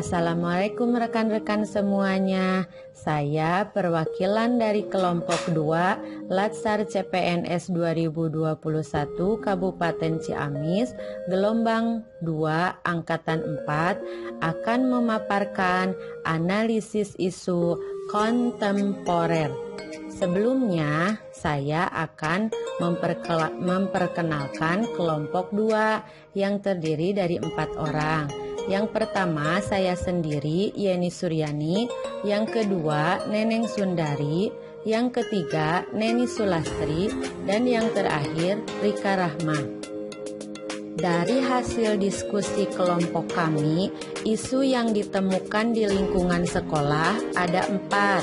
Assalamualaikum rekan-rekan semuanya. Saya perwakilan dari kelompok 2 Latsar CPNS 2021 Kabupaten Ciamis, gelombang 2 angkatan 4 akan memaparkan analisis isu kontemporer. Sebelumnya, saya akan memperkenalkan kelompok 2 yang terdiri dari 4 orang. Yang pertama saya sendiri, Yeni Suryani. Yang kedua, Neneng Sundari. Yang ketiga, Neni Sulastri. Dan yang terakhir, Rika Rahma. Dari hasil diskusi kelompok kami, isu yang ditemukan di lingkungan sekolah ada 4.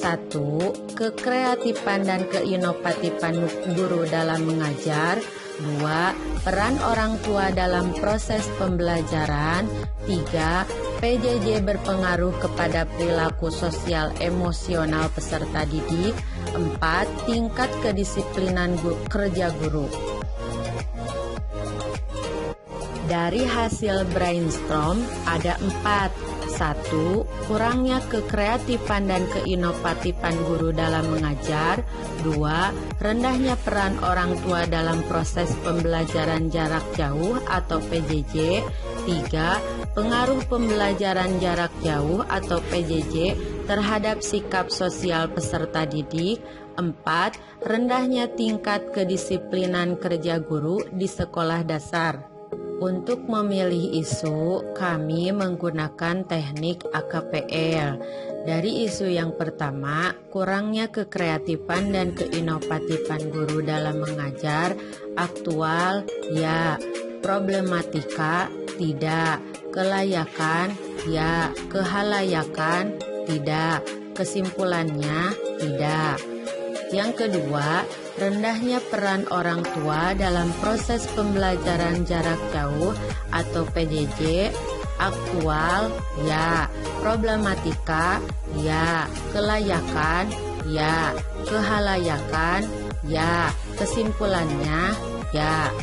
1. Kekreatifan dan keinovatifan guru dalam mengajar. 2. Peran orang tua dalam proses pembelajaran. 3. PJJ berpengaruh kepada perilaku sosial emosional peserta didik. 4. Tingkat kedisiplinan kerja guru. Dari hasil brainstorm ada 4. 1. Kurangnya kekreatifan dan keinovatifan guru dalam mengajar. 2. Rendahnya peran orang tua dalam proses pembelajaran jarak jauh atau PJJ. 3. Pengaruh pembelajaran jarak jauh atau PJJ terhadap sikap sosial peserta didik. 4. Rendahnya tingkat kedisiplinan kerja guru di sekolah dasar. Untuk memilih isu, kami menggunakan teknik AKPL. Dari isu yang pertama, kurangnya kekreatifan dan keinovatifan guru dalam mengajar. Aktual, ya. Problematika, tidak. Kelayakan, ya. Kehalayakan, tidak. Kesimpulannya, tidak. Yang kedua, rendahnya peran orang tua dalam proses pembelajaran jarak jauh atau PJJ. Aktual, ya. Problematika, ya. Kelayakan, ya. Kehalayakan, ya. Kesimpulannya, ya.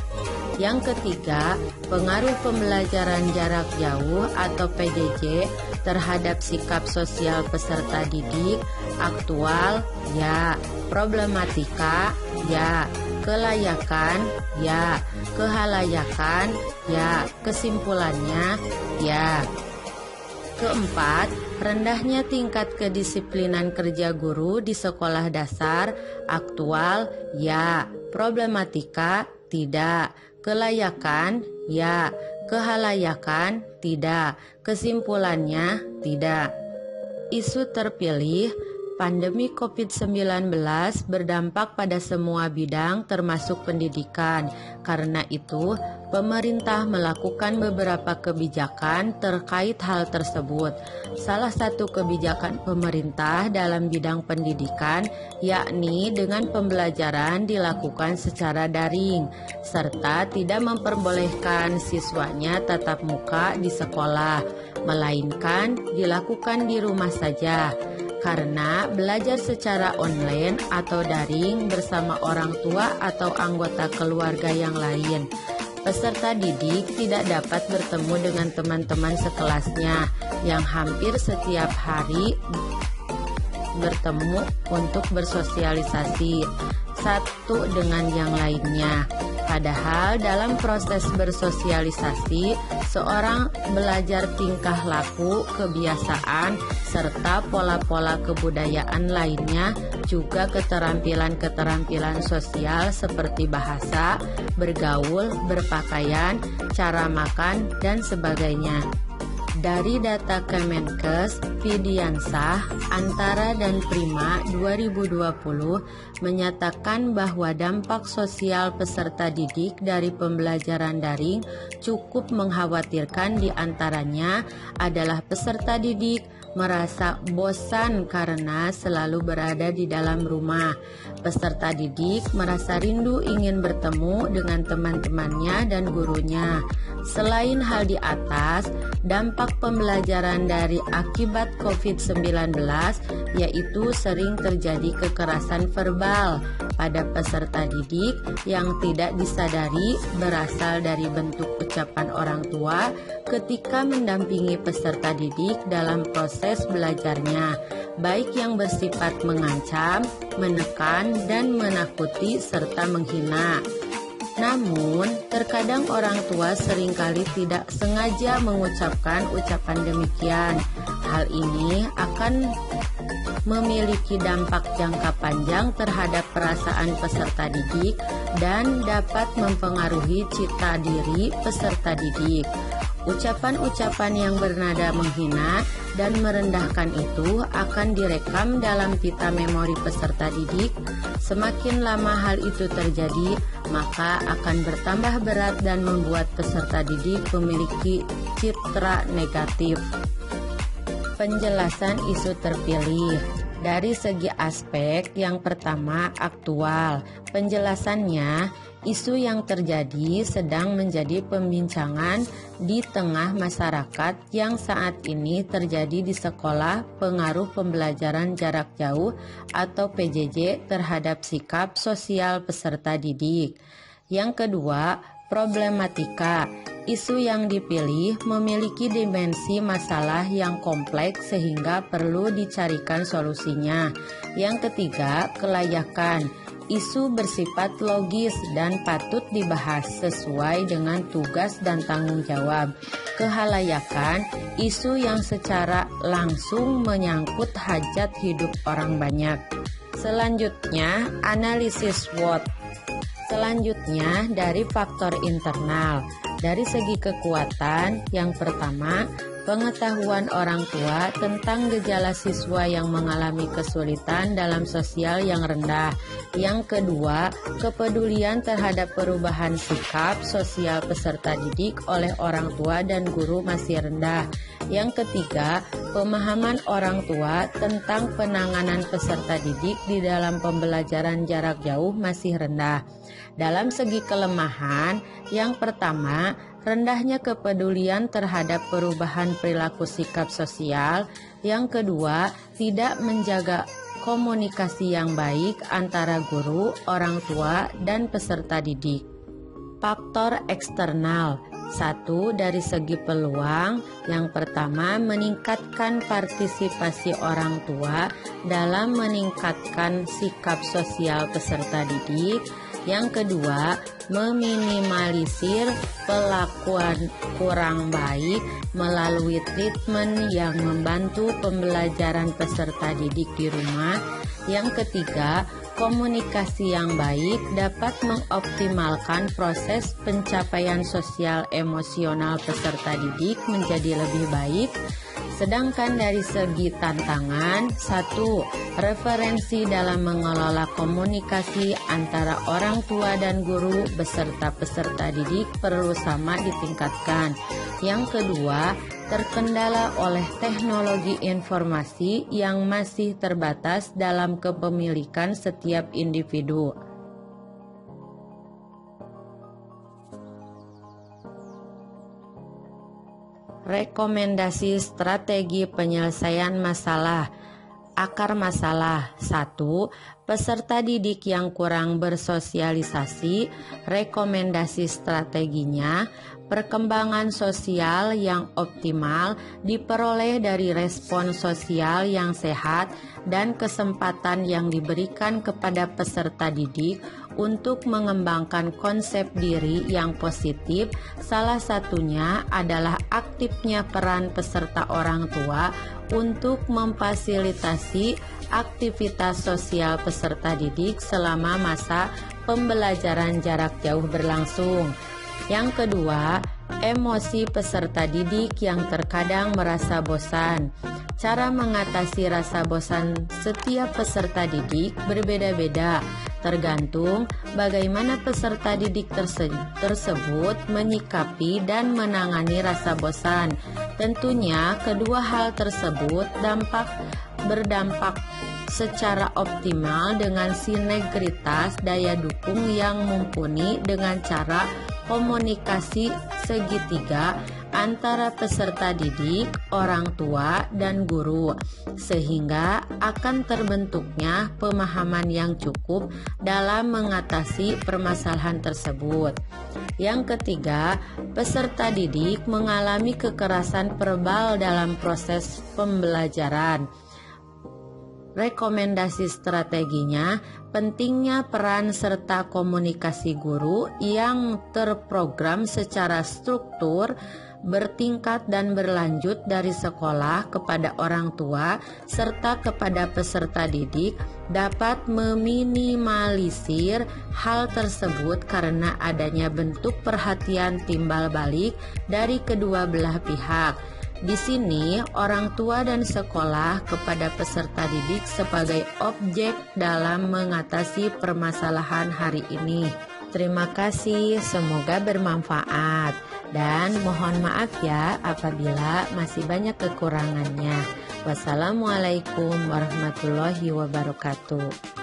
Yang ketiga, pengaruh pembelajaran jarak jauh atau PJJ terhadap sikap sosial peserta didik. Aktual, ya. Problematika, ya. Kelayakan, ya. Kehalayakan, ya. Kesimpulannya, ya. Keempat, rendahnya tingkat kedisiplinan kerja guru di sekolah dasar. Aktual, ya. Problematika, tidak. Kelayakan, ya. Kehalayakan, tidak. Kesimpulannya, tidak. Isu terpilih, pandemi COVID-19 berdampak pada semua bidang termasuk pendidikan. Karena itu, pemerintah melakukan beberapa kebijakan terkait hal tersebut. Salah satu kebijakan pemerintah dalam bidang pendidikan yakni dengan pembelajaran dilakukan secara daring, serta tidak memperbolehkan siswanya tatap muka di sekolah, melainkan dilakukan di rumah saja. Karena belajar secara online atau daring bersama orang tua atau anggota keluarga yang lain, peserta didik tidak dapat bertemu dengan teman-teman sekelasnya yang hampir setiap hari bertemu untuk bersosialisasi satu dengan yang lainnya. Padahal dalam proses bersosialisasi, seorang belajar tingkah laku, kebiasaan, serta pola-pola kebudayaan lainnya, juga keterampilan-keterampilan sosial seperti bahasa, bergaul, berpakaian, cara makan, dan sebagainya. Dari data Kemenkes, Fidiansah, Antara dan Prima 2020 menyatakan bahwa dampak sosial peserta didik dari pembelajaran daring cukup mengkhawatirkan. Di antaranya adalah peserta didik merasa bosan karena selalu berada di dalam rumah. Peserta didik merasa rindu ingin bertemu dengan teman-temannya dan gurunya. Selain hal di atas, dampak pembelajaran dari akibat COVID-19 yaitu sering terjadi kekerasan verbal kepada peserta didik yang tidak disadari berasal dari bentuk ucapan orang tua ketika mendampingi peserta didik dalam proses belajarnya, baik yang bersifat mengancam, menekan, dan menakuti serta menghina. Namun, terkadang orang tua seringkali tidak sengaja mengucapkan ucapan demikian. Hal ini akan memiliki dampak jangka panjang terhadap perasaan peserta didik dan dapat mempengaruhi citra diri peserta didik. Ucapan-ucapan yang bernada menghina dan merendahkan itu akan direkam dalam pita memori peserta didik. Semakin lama hal itu terjadi, maka akan bertambah berat dan membuat peserta didik memiliki citra negatif. Penjelasan isu terpilih. Dari segi aspek, yang pertama aktual. Penjelasannya, isu yang terjadi sedang menjadi pembincangan di tengah masyarakat yang saat ini terjadi di sekolah, pengaruh pembelajaran jarak jauh atau PJJ terhadap sikap sosial peserta didik. Yang kedua, problematika. Isu yang dipilih memiliki dimensi masalah yang kompleks sehingga perlu dicarikan solusinya. Yang ketiga, kelayakan. Isu bersifat logis dan patut dibahas sesuai dengan tugas dan tanggung jawab. Kehalayakan, isu yang secara langsung menyangkut hajat hidup orang banyak. Selanjutnya, analisis SWOT. Selanjutnya, dari faktor internal. Dari segi kekuatan, yang pertama, pengetahuan orang tua tentang gejala siswa yang mengalami kesulitan dalam sosial yang rendah. Yang kedua, kepedulian terhadap perubahan sikap sosial peserta didik oleh orang tua dan guru masih rendah. Yang ketiga, pemahaman orang tua tentang penanganan peserta didik di dalam pembelajaran jarak jauh masih rendah. Dalam segi kelemahan, yang pertama, rendahnya kepedulian terhadap perubahan perilaku sikap sosial. Yang kedua, tidak menjaga komunikasi yang baik antara guru, orang tua, dan peserta didik. Faktor eksternal. 1. Dari segi peluang, yang pertama meningkatkan partisipasi orang tua dalam meningkatkan sikap sosial peserta didik. Yang kedua, meminimalisir perlakuan kurang baik melalui treatment yang membantu pembelajaran peserta didik di rumah. Yang ketiga, komunikasi yang baik dapat mengoptimalkan proses pencapaian sosial emosional peserta didik menjadi lebih baik. Sedangkan dari segi tantangan, 1. Referensi dalam mengelola komunikasi antara orang tua dan guru beserta peserta didik perlu sama ditingkatkan. Yang kedua, terkendala oleh teknologi informasi yang masih terbatas dalam kepemilikan setiap individu. Rekomendasi strategi penyelesaian masalah. Akar masalah. 1. Peserta didik yang kurang bersosialisasi. Rekomendasi strateginya, perkembangan sosial yang optimal diperoleh dari respon sosial yang sehat dan kesempatan yang diberikan kepada peserta didik untuk mengembangkan konsep diri yang positif. Salah satunya adalah aktifnya peran peserta orang tua untuk memfasilitasi aktivitas sosial peserta didik selama masa pembelajaran jarak jauh berlangsung. Yang kedua, emosi peserta didik yang terkadang merasa bosan. Cara mengatasi rasa bosan setiap peserta didik berbeda-beda, tergantung bagaimana peserta didik tersebut menyikapi dan menangani rasa bosan. Tentunya kedua hal tersebut berdampak secara optimal dengan sinergitas daya dukung yang mumpuni dengan cara komunikasi segitiga antara peserta didik, orang tua, dan guru, sehingga akan terbentuknya pemahaman yang cukup dalam mengatasi permasalahan tersebut. Yang ketiga, peserta didik mengalami kekerasan verbal dalam proses pembelajaran. Rekomendasi strateginya, pentingnya peran serta komunikasi guru yang terprogram secara struktur, bertingkat dan berlanjut dari sekolah kepada orang tua serta kepada peserta didik dapat meminimalisir hal tersebut karena adanya bentuk perhatian timbal balik dari kedua belah pihak. Di sini, orang tua dan sekolah kepada peserta didik sebagai objek dalam mengatasi permasalahan hari ini. Terima kasih, semoga bermanfaat. Dan mohon maaf ya apabila masih banyak kekurangannya. Wassalamualaikum warahmatullahi wabarakatuh.